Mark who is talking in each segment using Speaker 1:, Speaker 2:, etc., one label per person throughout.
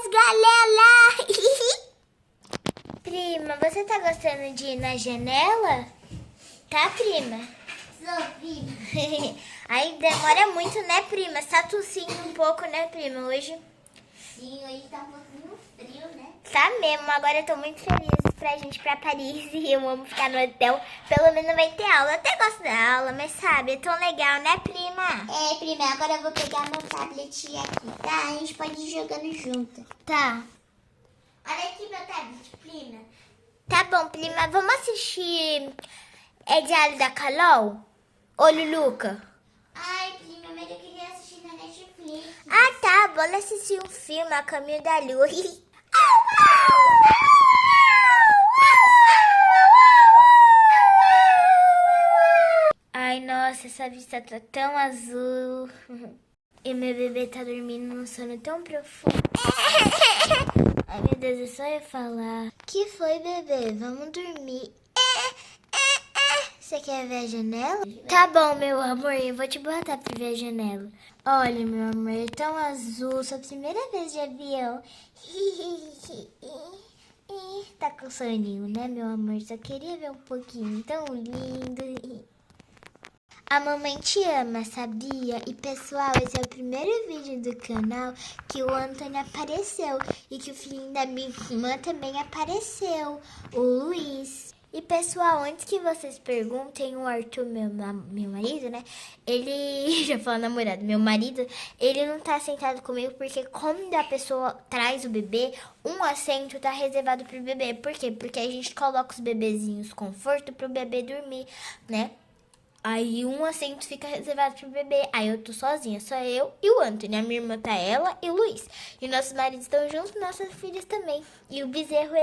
Speaker 1: buenas, galera! Prima, você tá gostando de ir na janela? Tá, prima?
Speaker 2: Sou, prima.
Speaker 1: Aí demora muito, né, prima? Você tá tossindo um pouco, né, prima, hoje?
Speaker 2: Sim, hoje tá um pouquinho frio, né?
Speaker 1: Tá mesmo, agora eu tô muito feliz pra gente ir pra Paris e eu amo ficar no hotel. Pelo menos vai ter aula. Eu até gosto da aula, mas sabe, é tão legal, né, prima?
Speaker 2: É, prima, agora eu vou pegar meu tablet aqui, tá? A gente pode ir jogando junto.
Speaker 1: Tá.
Speaker 2: Olha aqui meu tablet, prima.
Speaker 1: Tá bom, prima, vamos assistir Diário da Carol? Ô, Luluca?
Speaker 2: Ai, prima, mas eu queria assistir na Netflix.
Speaker 1: Ah, tá, bora assistir um filme, A Caminho da Lua. Ai, nossa, essa vista tá tão azul. E meu bebê tá dormindo num sono tão profundo. Ai, meu Deus, é só eu falar. Que foi, bebê? Vamos dormir. Você quer ver a janela? Tá bom, meu amor, eu vou te botar pra ver a janela. Olha, meu amor, é tão azul, sua primeira vez de avião. Tá com soninho, né, meu amor? Só queria ver um pouquinho, tão lindo. A mamãe te ama, sabia? E pessoal, esse é o primeiro vídeo do canal que o Antônio apareceu e que o filhinho da minha irmã também apareceu, o Luiz. E pessoal, antes que vocês perguntem, o Arthur, meu marido, né? Ele, já falou namorado, meu marido, ele não tá sentado comigo porque quando a pessoa traz o bebê, um assento tá reservado pro bebê. Por quê? Porque a gente coloca os bebezinhos conforto pro bebê dormir, né? Aí um assento fica reservado pro bebê. Aí eu tô sozinha, só eu e o Antônio. A minha irmã tá ela e o Luiz. E nossos maridos estão juntos, nossas filhas também. E o bezerro,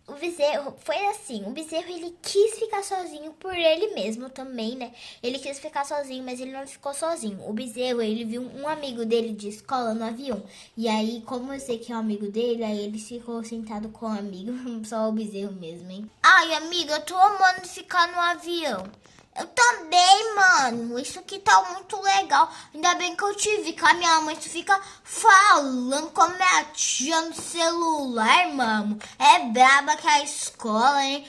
Speaker 1: o bezerro, foi assim, o bezerro ele quis ficar sozinho por ele mesmo também, né? Ele quis ficar sozinho, mas ele não ficou sozinho. O bezerro, ele viu um amigo dele de escola no avião. E aí, como eu sei que é um amigo dele, aí ele ficou sentado com o amigo, só o bezerro mesmo, hein? Ai, amiga, eu tô amando ficar no avião. Eu também, mano. Isso aqui tá muito legal. Ainda bem que eu te vi, que a minha mãe fica falando com a minha tia no celular, mano. É braba que a escola, hein?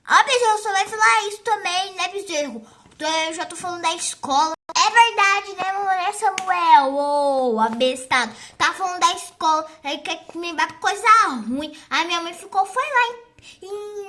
Speaker 1: Ah, Bezerro, você vai falar isso também, né, Bezerro? Eu já tô falando da escola. É verdade, né, mulher Samuel? Ô, abestado. Tá falando da escola. Aí quer me dar coisa ruim. A minha mãe foi lá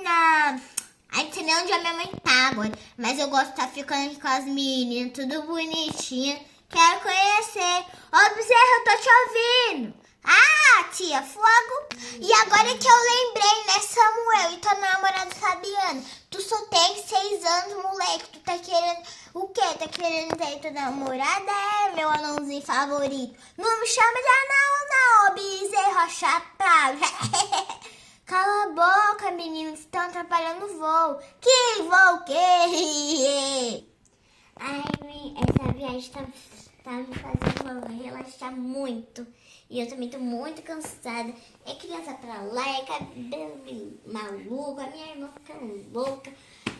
Speaker 1: na... Ai, não sei nem onde a minha mãe tá agora. Mas eu gosto de estar ficando aqui com as meninas, tudo bonitinha. Quero conhecer. Ô, Bezerro, eu tô te ouvindo. Ah, tia, fogo. E agora que eu lembrei, né, Samuel? E tua namorada Fabiana. Tu só tem 6 anos, moleque. Tu tá querendo o quê? Tá querendo ter tua namorada? É, meu anãozinho favorito. Não me chama de anão, não, Bezerro chapado. Cala a boca, meninos, estão atrapalhando o voo. Que voo que?
Speaker 2: Ai, essa viagem tá me fazendo relaxar muito. E eu também tô muito cansada. É criança pra lá, é cabelo maluco, a minha irmã fica louca.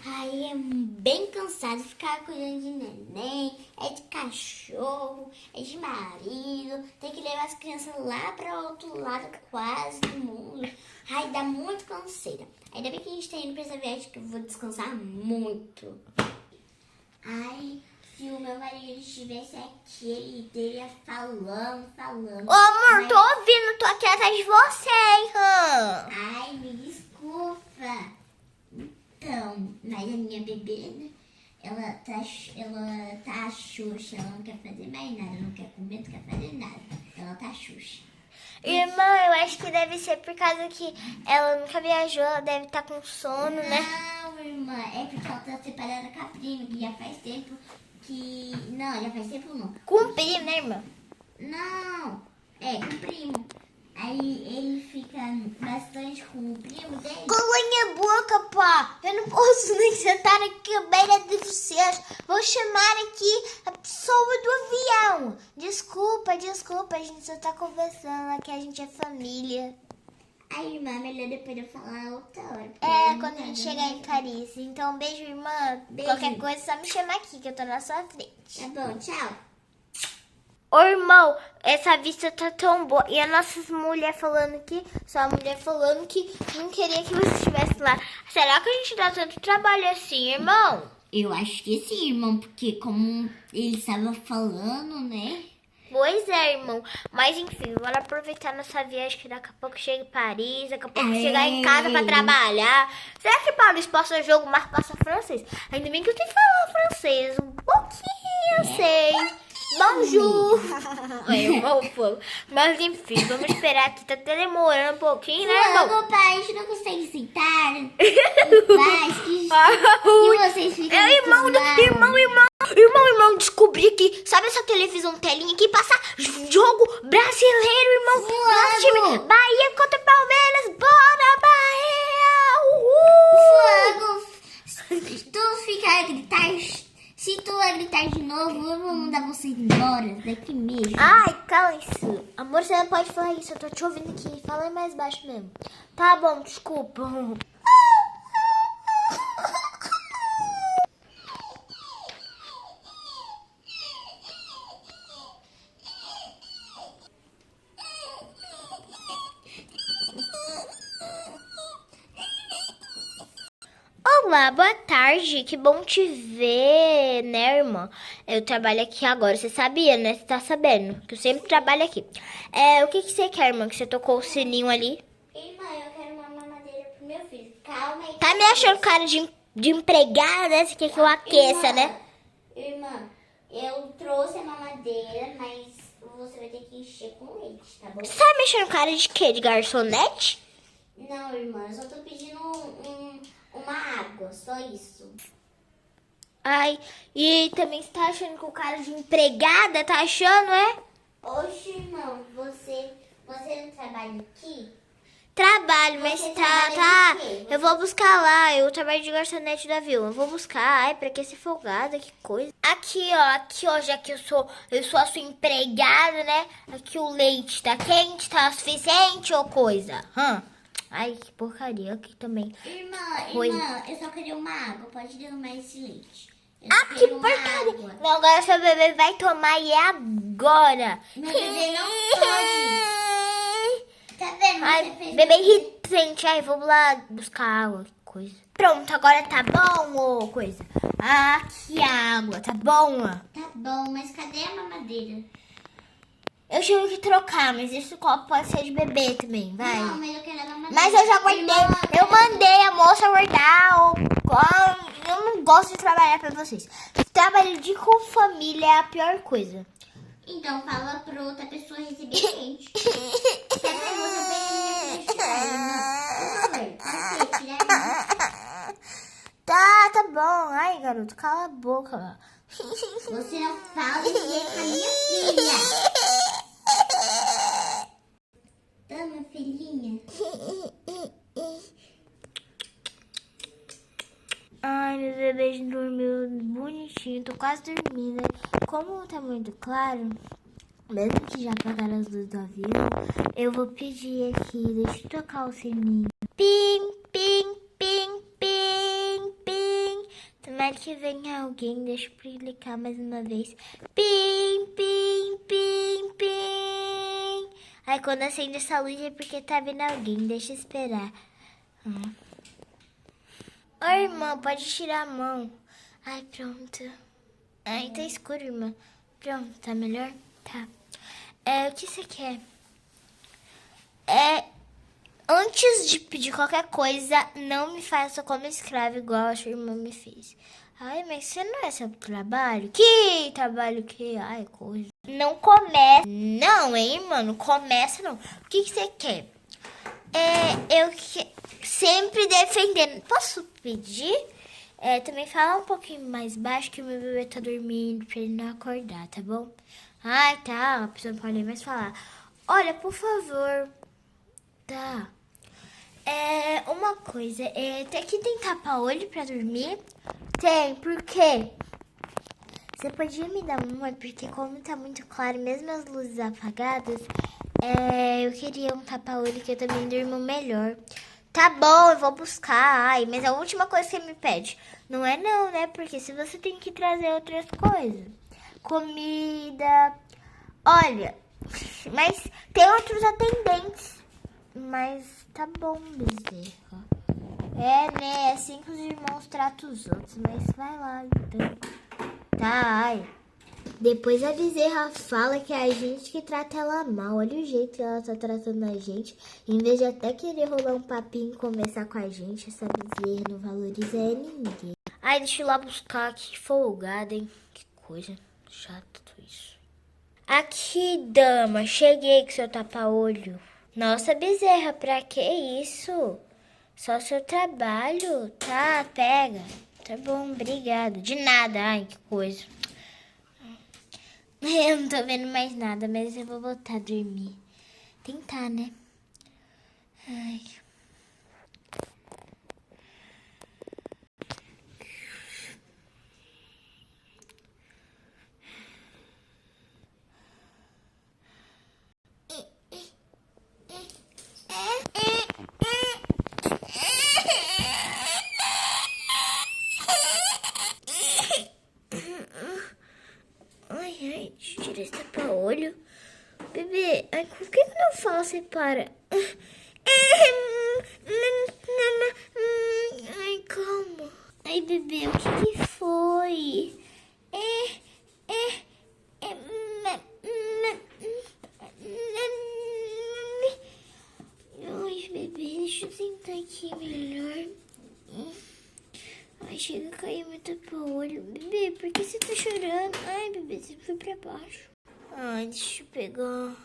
Speaker 2: Aí é bem cansado ficar cuidando de neném, é de cachorro, é de marido. Tem que levar as crianças lá para outro lado quase do mundo. Ai, dá muito canseira. Ainda bem que a gente tá indo pra essa viagem que eu vou descansar muito. Ai, se o meu marido estivesse aqui, ele teria falando.
Speaker 1: Ô, amor, tô ouvindo, tô aqui atrás de você, hein, hã?
Speaker 2: Ai, me desculpa. Então, mas a minha bebê, né? Ela tá xuxa, ela não quer fazer mais nada, não quer comer, não quer fazer nada. Ela tá xuxa.
Speaker 1: Irmã, eu acho que deve ser por causa que ela nunca viajou, ela deve estar com sono, né?
Speaker 2: Não, irmã, é porque ela tá separada com a prima, que já faz tempo que... Não, já faz tempo não.
Speaker 1: Com o primo, né, irmã?
Speaker 2: Não, é com o primo. Aí ele fica bastante com o primo dele.
Speaker 1: Cala minha boca, pá! Eu não posso nem sentar aqui à beira dos céus. Vou chamar aqui a pessoa do avião. Desculpa, a gente só tá conversando aqui, a gente é família.
Speaker 2: Aí, irmã, melhor depois eu falar outra hora.
Speaker 1: Quando a gente chegar em Paris. Então, beijo, irmã.
Speaker 2: Beijo.
Speaker 1: Qualquer coisa, só me chamar aqui, que eu tô na sua frente.
Speaker 2: Tá bom, tchau.
Speaker 1: Ô, irmão, essa vista tá tão boa. E a nossa mulher falando que... Sua mulher falando que não queria que você estivesse lá. Será que a gente dá tanto trabalho assim, irmão?
Speaker 2: Eu acho que sim, irmão, porque como ele estava falando, né?
Speaker 1: Pois é, irmão. Mas enfim, bora aproveitar nossa viagem que daqui a pouco chega em Paris, daqui a pouco chegar em casa pra trabalhar. Será que Paris passa jogo, mas passa francês? Ainda bem que eu tenho que falar francês. Um pouquinho, eu sei. Bonjour! Irmão, pô. Mas enfim, vamos esperar aqui. Tá até demorando um pouquinho, né, irmão?
Speaker 2: Logo, pai, a gente não consegue sentar. Paz, que vocês ficam
Speaker 1: Irmão, descobri que, sabe essa televisão telinha que passa jogo brasileiro, irmão? Nosso time, Bahia contra Palmeiras, bora Bahia! Uhul!
Speaker 2: Fogo! Se tu ficar a gritar, se tu gritar de novo, eu vou mandar você embora daqui mesmo.
Speaker 1: Ai, cala isso. Amor, você não pode falar isso, eu tô te ouvindo aqui. Fala aí mais baixo mesmo. Tá bom, desculpa. Olá, boa tarde, que bom te ver, né, irmã? Eu trabalho aqui agora, você sabia, né? Você tá sabendo que eu sempre trabalho aqui. O que você quer, irmã? Que você tocou o sininho ali?
Speaker 2: Irmã, eu quero uma mamadeira pro meu filho. Calma aí.
Speaker 1: Tá me achando cara de empregada, né? Você quer que eu aqueça, né?
Speaker 2: Irmã, eu trouxe a mamadeira, mas você vai ter que encher com leite, tá bom?
Speaker 1: Você tá me achando cara de quê? De garçonete?
Speaker 2: Não, irmã, eu só tô pedindo uma água, só isso.
Speaker 1: Ai, e também você tá achando que o cara de empregada tá achando, é?
Speaker 2: Oxe, irmão, você não trabalha aqui?
Speaker 1: Trabalho, mas
Speaker 2: Você
Speaker 1: tá.
Speaker 2: trabalha de quê?
Speaker 1: Eu vou buscar lá. Eu trabalho de garçonete da Vila. Eu vou buscar. Ai, pra que ser folgada? Que coisa. Aqui, ó, já que eu sou a sua empregada, né? Aqui o leite tá quente, tá o suficiente ou coisa? Ai, que porcaria aqui também.
Speaker 2: Irmã,
Speaker 1: Oi.
Speaker 2: eu só queria uma água. Pode derramar esse leite. Eu
Speaker 1: Ah,
Speaker 2: só
Speaker 1: que
Speaker 2: queria uma
Speaker 1: porcaria.
Speaker 2: água.
Speaker 1: Não, agora seu bebê vai tomar e é agora.
Speaker 2: Meu bebê não pode. Tá vendo?
Speaker 1: Ai,
Speaker 2: Você fez
Speaker 1: bebê irritante. Ai, vamos lá buscar água, que coisa. Pronto, agora tá bom, ô coisa. Ah, que água, tá bom, ó.
Speaker 2: Tá bom, mas cadê a mamadeira?
Speaker 1: Eu tive que trocar, mas esse copo pode ser de bebê também, vai.
Speaker 2: Não, mas eu quero a mamadeira.
Speaker 1: Mas eu já guardei,
Speaker 2: Irmã,
Speaker 1: eu mandei a moça guardar. Eu não gosto de trabalhar pra vocês. Trabalho de com família é a pior coisa.
Speaker 2: Então fala pra outra pessoa receber gente. Quer ver você bem Por favor, pode tirar.
Speaker 1: Tá bom. Ai, garoto, cala a boca.
Speaker 2: Você não fala desse jeito com a minha filha. Tá, minha filhinha?
Speaker 1: Ai, meu bebê dormiu bonitinho, tô quase dormindo. Como tá muito claro, mesmo que já apagaram as luzes do avião, eu vou pedir aqui, deixa eu tocar o sininho. Pim, pim, pim, pim, pim. Tomara que venha alguém, deixa eu clicar mais uma vez. Pim, pim, pim, pim. Aí quando acende essa luz é porque tá vindo alguém, deixa eu esperar. Oi, irmã, pode tirar a mão. Ai, pronto. Ai, tá escuro, irmã. Pronto, tá melhor? Tá. O que você quer? Antes de pedir qualquer coisa, não me faça como escravo igual a sua irmã me fez. Ai, mas você não é seu trabalho? Que trabalho que? Ai, coisa. Não começa. Não, hein, irmã? Não começa, não. O que você quer? Eu sempre defendendo. Posso pedir? Também falar um pouquinho mais baixo que o meu bebê tá dormindo pra ele não acordar, tá bom? Ai, tá. A pessoa não pode mais falar. Olha, por favor. Tá. Uma coisa. Aqui tem tapa-olho pra dormir? Tem, por quê? Você podia me dar uma? Porque como tá muito claro, mesmo as luzes apagadas, eu queria um tapa-olho que eu também durmo melhor. Tá bom, eu vou buscar. Ai, mas é a última coisa que você me pede. Não é não, né? Porque se você tem que trazer outras coisas. Comida, Olha, mas tem outros atendentes. Mas tá bom, Bezerra. Né? Assim que os irmãos tratam os outros. Mas vai lá, então. Tá, ai. Depois a Bezerra fala que é a gente que trata ela mal. Olha o jeito que ela tá tratando a gente. Em vez de até querer rolar um papinho e conversar com a gente, essa Bezerra não valoriza ninguém. Ai, deixa eu ir lá buscar. Que folgada, hein? Que coisa chata tudo isso. Aqui, dama. Cheguei com seu tapa-olho. Nossa, Bezerra, pra que isso? Só seu trabalho. Tá, pega. Tá bom, obrigado. De nada. Ai, que coisa. Eu não tô vendo mais nada, mas eu vou voltar a dormir. Tentar, né? Ai. Ai, deixa eu tirar esse tapa-olho. Bebê, ai, por que não fala você para? Ai, calma. Ai, bebê, o que foi? Ai, bebê, deixa eu sentar aqui melhor. Ai, chega a cair meu tapa-olho. Bebê, por que você tá chorando? Ai, bebê, você foi pra baixo. Ai, deixa eu pegar.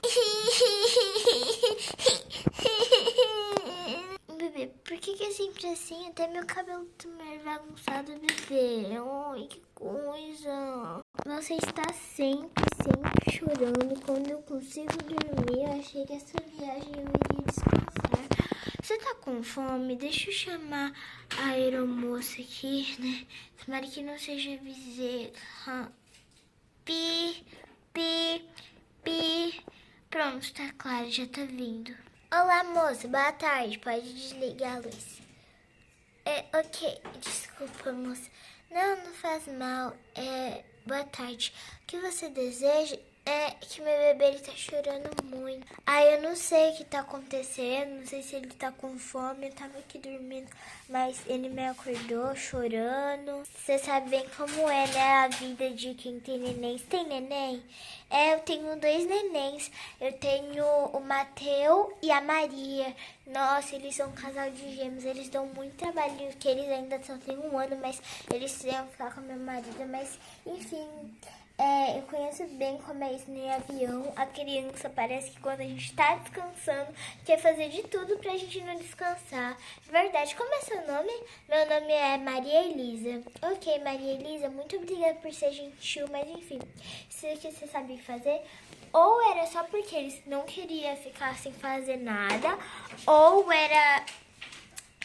Speaker 1: Bebê, por que é sempre assim? Até meu cabelo tá mais bagunçado, bebê. Ai, que coisa. Você está sempre chorando. Quando eu consigo dormir, eu achei que essa viagem eu iria descansar. Você tá com fome? Deixa eu chamar a aeromoça aqui, né? Tomara que não seja Bezerra. Pi, pi, pi. Pronto, tá claro, já tá vindo. Olá, moça. Boa tarde. Pode desligar a luz. Ok. Desculpa, moça. Não faz mal. Boa tarde. O que você deseja? É que meu bebê, ele tá chorando muito. Eu não sei o que tá acontecendo. Não sei se ele tá com fome. Eu tava aqui dormindo, mas ele me acordou chorando. Você sabe bem como é, né? A vida de quem tem neném. Você tem neném? Eu tenho 2 nenéns. Eu tenho o Mateu e a Maria. Nossa, eles são um casal de gêmeos. Eles dão muito trabalho, porque eles ainda só têm 1 ano, mas eles iam ficar com a minha marido. Mas, enfim, eu conheço bem como é isso no avião. A criança parece que quando a gente tá descansando, quer fazer de tudo pra gente não descansar. Verdade, como é seu nome? Meu nome é Maria Elisa. Ok, Maria Elisa, muito obrigada por ser gentil, mas enfim, isso que você sabe fazer. Ou era só porque eles não queriam ficar sem fazer nada, ou era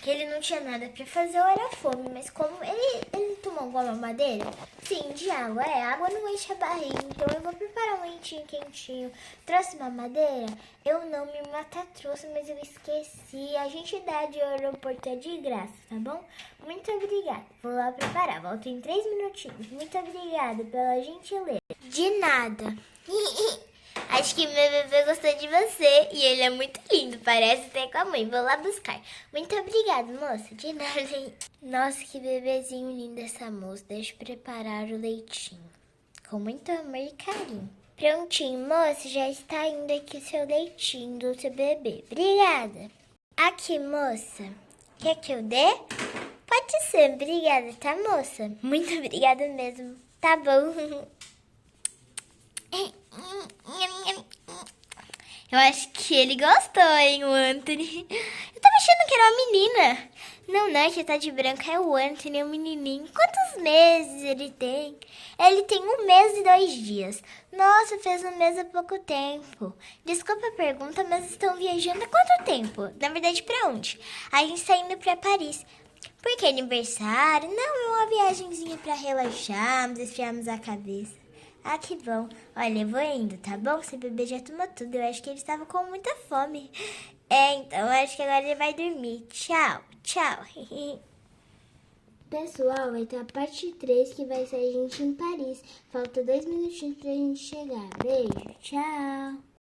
Speaker 1: que ele não tinha nada pra fazer, ou era fome. Mas como ele tomou alguma mamadeira? Sim, de água. Água não enche a barriga. Então eu vou preparar um lentinho quentinho. Trouxe mamadeira? Eu não, minha irmã até trouxe, mas eu esqueci. A gente dá de aeroporto de graça, tá bom? Muito obrigada. Vou lá preparar. Volto em 3 minutinhos. Muito obrigada pela gentileza. De nada. Acho que meu bebê gostou de você e ele é muito lindo, parece até com a mãe. Vou lá buscar. Muito obrigada, moça. De nada. Nossa, que bebezinho lindo essa moça. Deixa eu preparar o leitinho. Com muito amor e carinho. Prontinho, moça. Já está indo aqui o seu leitinho do seu bebê. Obrigada. Aqui, moça. Quer que eu dê? Pode ser. Obrigada, tá, moça? Muito obrigada mesmo. Tá bom. Eu acho que ele gostou, hein, o Anthony. Eu tava achando que era uma menina. Não, que tá de branco é o Anthony, é um menininho. Quantos meses ele tem? Ele tem 1 mês e 2 dias. Nossa, fez 1 mês há pouco tempo. Desculpa a pergunta, mas estão viajando há quanto tempo? Na verdade, pra onde? A gente tá indo pra Paris. Por que aniversário? Não, é uma viagenzinha pra relaxarmos, esfriarmos a cabeça. Ah, que bom. Olha, eu vou indo, tá bom? Seu bebê já tomou tudo. Eu acho que ele estava com muita fome. Então, eu acho que agora ele vai dormir. Tchau, tchau. Pessoal, vai ter a parte 3 que vai ser a gente em Paris. Falta 2 minutinhos pra gente chegar. Beijo, tchau!